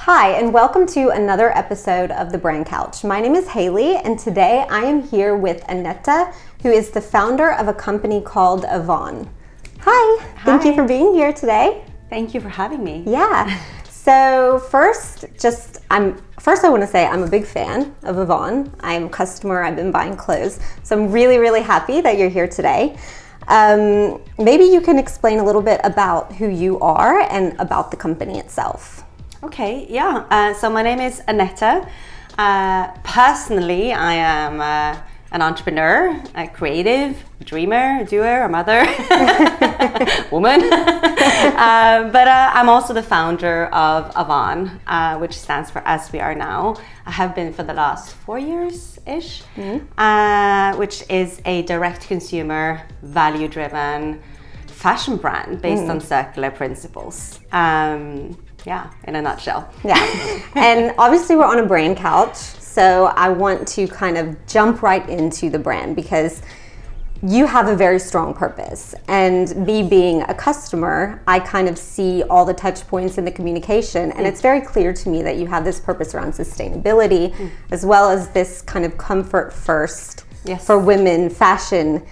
Hi, and welcome to another episode of The Brand Couch. My name is Haley, and today I am here with Anette, who is the founder of a company called AWAN. Hi, thank you for being here today. Thank you for having me. Yeah. So first I want to say I'm a big fan of AWAN. I'm a customer. I've been buying clothes. So I'm really, really happy that you're here today. Maybe you can explain a little bit about who you are and about the company itself. Okay, yeah. So my name is Anette. Personally, I am an entrepreneur, a creative, dreamer, doer, a mother, woman. But I'm also the founder of AWAN, which stands for As We Are Now. I have been for the last 4 years-ish, which is a direct-to-consumer, value-driven fashion brand based on circular principles. Yeah, in a nutshell. Yeah, and obviously we're on a brand couch, so I want to kind of jump right into the brand because you have a very strong purpose. And me being a customer, I kind of see all the touch points in the communication, and it's very clear to me that you have this purpose around sustainability, as well as this kind of comfort first for women fashion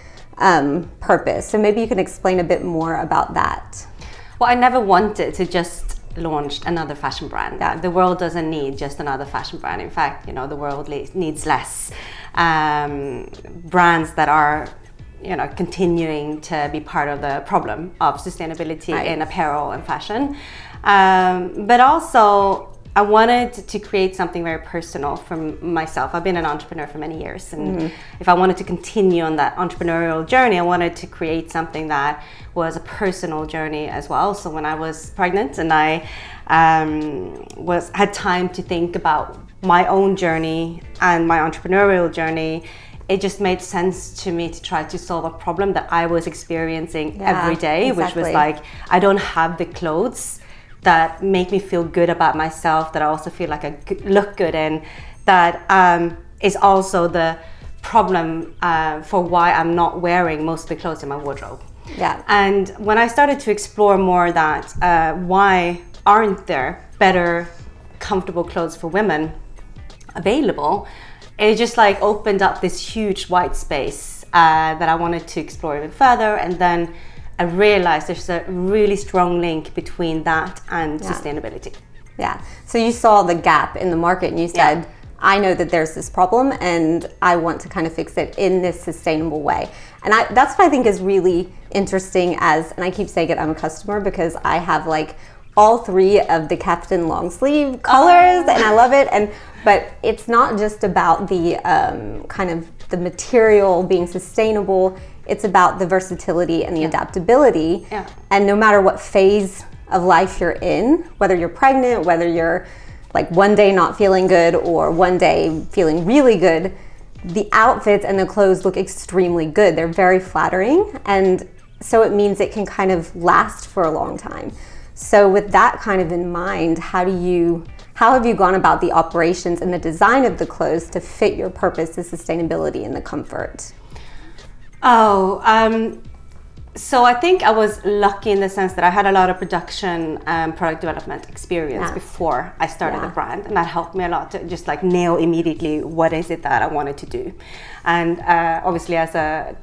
purpose. So maybe you can explain a bit more about that. Well, I never wanted to just launch another fashion brand. The world doesn't need just another fashion brand. In fact, the world needs less brands that are, continuing to be part of the problem of sustainability in apparel and fashion. But also, I wanted to create something very personal for myself. I've been an entrepreneur for many years, and if I wanted to continue on that entrepreneurial journey, I wanted to create something that was a personal journey as well. So when I was pregnant and I had time to think about my own journey and my entrepreneurial journey, it just made sense to me to try to solve a problem that I was experiencing every day, which was like, I don't have the clothes that make me feel good about myself, that I also feel like I look good in, that is also the problem for why I'm not wearing most of the clothes in my wardrobe. Yeah. And when I started to explore more that why aren't there better, comfortable clothes for women available, it just like opened up this huge white space that I wanted to explore even further. And then I realized there's a really strong link between that and sustainability. Yeah. So you saw the gap in the market and you said, I know that there's this problem and I want to kind of fix it in this sustainable way. And that's what I think is really interesting and I keep saying it, I'm a customer because I have like all three of the Captain long sleeve colors and I love it. But it's not just about the kind of the material being sustainable. It's about the versatility and the adaptability. Yeah. And no matter what phase of life you're in, whether you're pregnant, whether you're like one day not feeling good or one day feeling really good, the outfits and the clothes look extremely good. They're very flattering. And so it means it can kind of last for a long time. So with that kind of in mind, how have you gone about the operations and the design of the clothes to fit your purpose, the sustainability and the comfort? So I think I was lucky in the sense that I had a lot of production and product development experience before I started the brand, and that helped me a lot to just like nail immediately what is it that I wanted to do. And obviously as a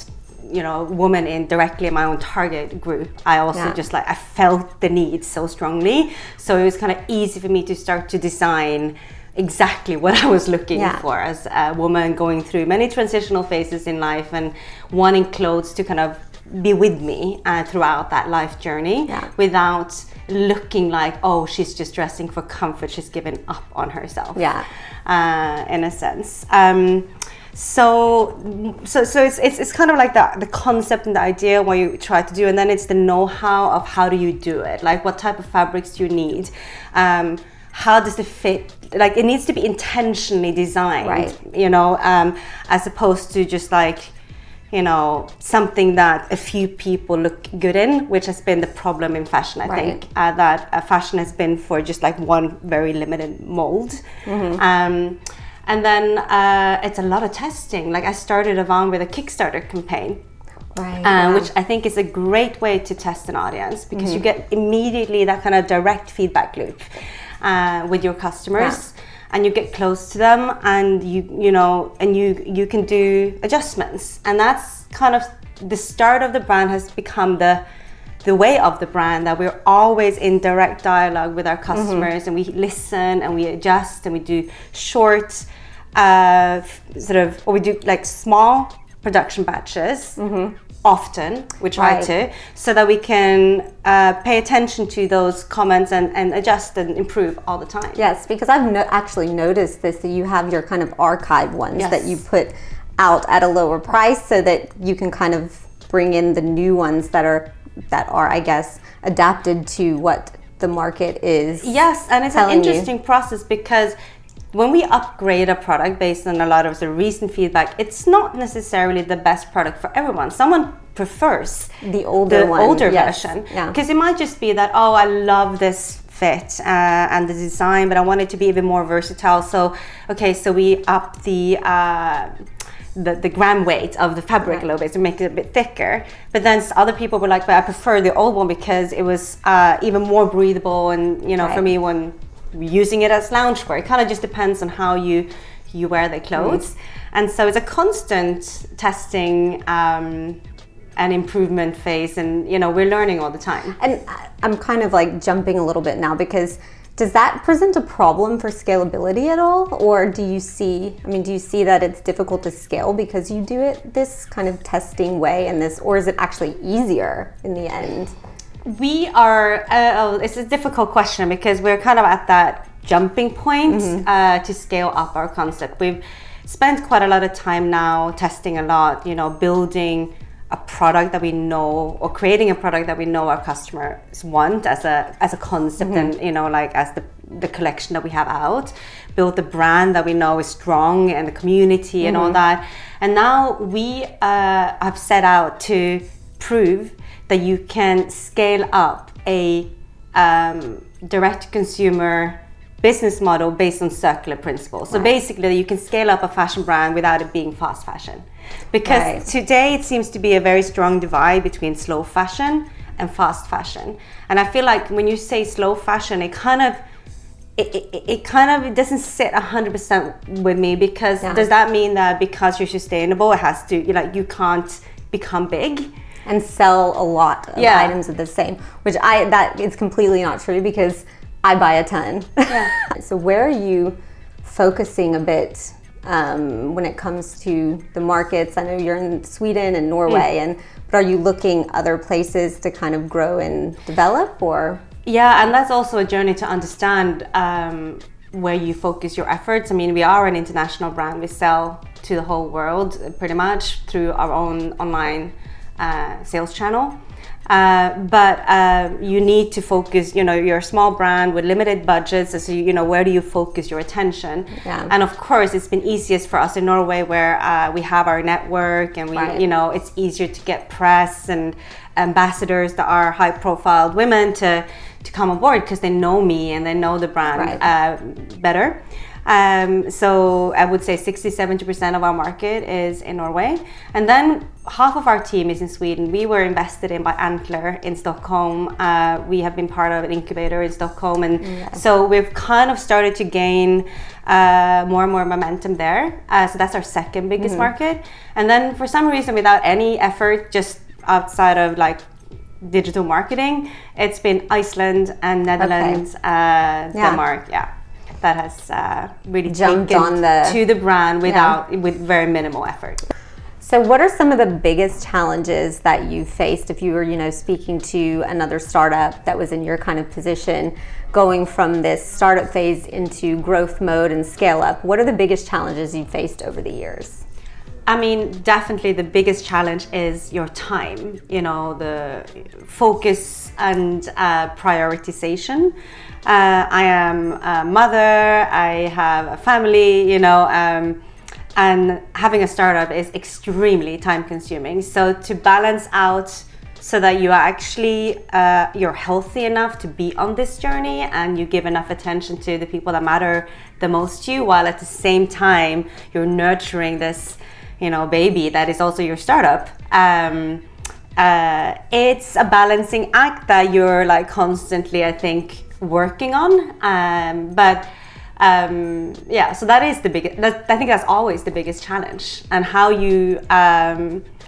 woman directly in my own target group, I also just like I felt the need so strongly, so it was kind of easy for me to start to design exactly what I was looking for as a woman going through many transitional phases in life and wanting clothes to kind of be with me throughout that life journey without looking like, oh, she's just dressing for comfort, she's given up on herself in a sense. So it's kind of like the concept and the idea what you try to do, and then it's the know-how of how do you do it, like what type of fabrics do you need, how does it fit, like it needs to be intentionally designed, as opposed to just like something that a few people look good in, which has been the problem in fashion. I think that fashion has been for just like one very limited mold. And then it's a lot of testing. Like I started AWAN with a Kickstarter campaign, which I think is a great way to test an audience because you get immediately that kind of direct feedback loop. with your customers, and you get close to them, and you can do adjustments, and that's kind of the start of the brand. Has become the way of the brand, that we're always in direct dialogue with our customers, and we listen and we adjust and we do short or we do like small production batches. Often we try to, so that we can pay attention to those comments and adjust and improve all the time. Yes, because I've actually noticed this, that you have your kind of archive ones that you put out at a lower price, so that you can kind of bring in the new ones that are I guess adapted to what the market is. Yes, and it's an interesting process, because when we upgrade a product based on a lot of the recent feedback, it's not necessarily the best product for everyone. Someone prefers the older version, because it might just be that, oh, I love this fit and the design, but I want it to be even more versatile. So we up the gram weight of the fabric a little bit to make it a bit thicker. But then other people were like, but I prefer the old one because it was even more breathable, and for me, when using it as loungewear, it kind of just depends on how you wear the clothes. And so it's a constant testing and improvement phase, and we're learning all the time. And I'm kind of like jumping a little bit now, because does that present a problem for scalability at all? Or do you see that it's difficult to scale because you do it this kind of testing way, or is it actually easier in the end? We are, it's a difficult question, because we're kind of at that jumping point to scale up our concept. We've spent quite a lot of time now testing a lot, building a product that we know, or creating a product that we know our customers want as a concept, and as the collection that we have out. Build the brand that we know is strong, and the community and all that. And now we have set out to prove that you can scale up a direct-to-consumer business model based on circular principles. So basically, you can scale up a fashion brand without it being fast fashion. Because today it seems to be a very strong divide between slow fashion and fast fashion. And I feel like when you say slow fashion, it kind of doesn't sit 100% with me, because does that mean that because you're sustainable, it has to, you can't become big and sell a lot of items of the same, which that is completely not true, because I buy a ton. So where are you focusing a bit when it comes to the markets? I know you're in Sweden and Norway, but are you looking other places to kind of grow and develop, or? Yeah, and that's also a journey to understand where you focus your efforts. I mean, we are an international brand. We sell to the whole world pretty much through our own online sales channel. But you need to focus, you're a small brand with limited budgets, so where do you focus your attention? And of course, it's been easiest for us in Norway, where we have our network, and we it's easier to get press and ambassadors that are high profile women to come on board, because they know me and they know the brand better. So I would say 60-70% of our market is in Norway, and then half of our team is in Sweden. We were invested in by Antler in Stockholm. We have been part of an incubator in Stockholm, and so we've kind of started to gain more and more momentum there. So that's our second biggest market. And then for some reason, without any effort, just outside of like digital marketing, it's been Iceland and Netherlands, Denmark. That has really jumped taken to the brand with very minimal effort. So what are some of the biggest challenges that you faced if you were, speaking to another startup that was in your kind of position, going from this startup phase into growth mode and scale up? What are the biggest challenges you faced over the years? I mean, definitely the biggest challenge is your time, the focus and prioritization. I am a mother, I have a family, and having a startup is extremely time consuming. So to balance out so that you are actually, you're healthy enough to be on this journey, and you give enough attention to the people that matter the most to you, while at the same time you're nurturing this baby that is also your startup. It's a balancing act that you're like constantly, I think, working on. So that is the biggest, I think that's always the biggest challenge, and how you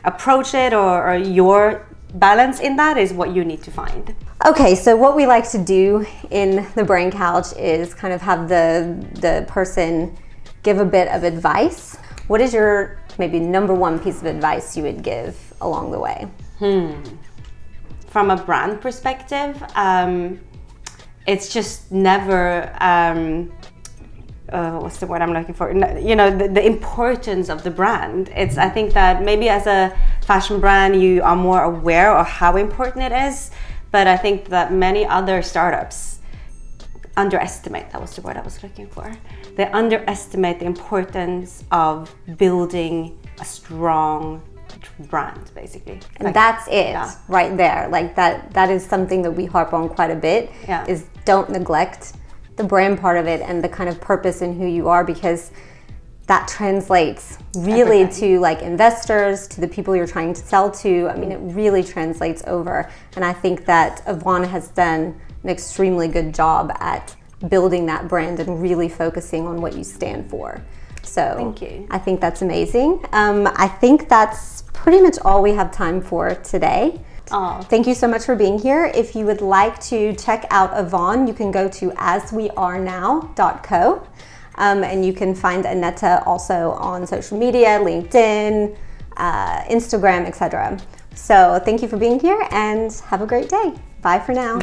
approach it, or your balance in that is what you need to find. Okay, so what we like to do in the Brain Couch is kind of have the person give a bit of advice. What is your maybe number one piece of advice you would give along the way? From a brand perspective, it's just never, what's the word I'm looking for? You know, the importance of the brand. I think that maybe as a fashion brand, you are more aware of how important it is. But I think that many other startups underestimate, that was the word I was looking for. They underestimate the importance of building a strong brand, basically. And that's it right there. Like that is something that we harp on quite a bit, is don't neglect the brand part of it and the kind of purpose in who you are, because that translates really to like investors, to the people you're trying to sell to. I mean, it really translates over. And I think that AWAN has done an extremely good job at building that brand and really focusing on what you stand for. So thank you. I think that's amazing. I think that's pretty much all we have time for today. Thank you so much for being here. If you would like to check out AWAN, you can go to aswearenow.co. And you can find Anette also on social media, LinkedIn, Instagram, etc. So thank you for being here and have a great day. Bye for now.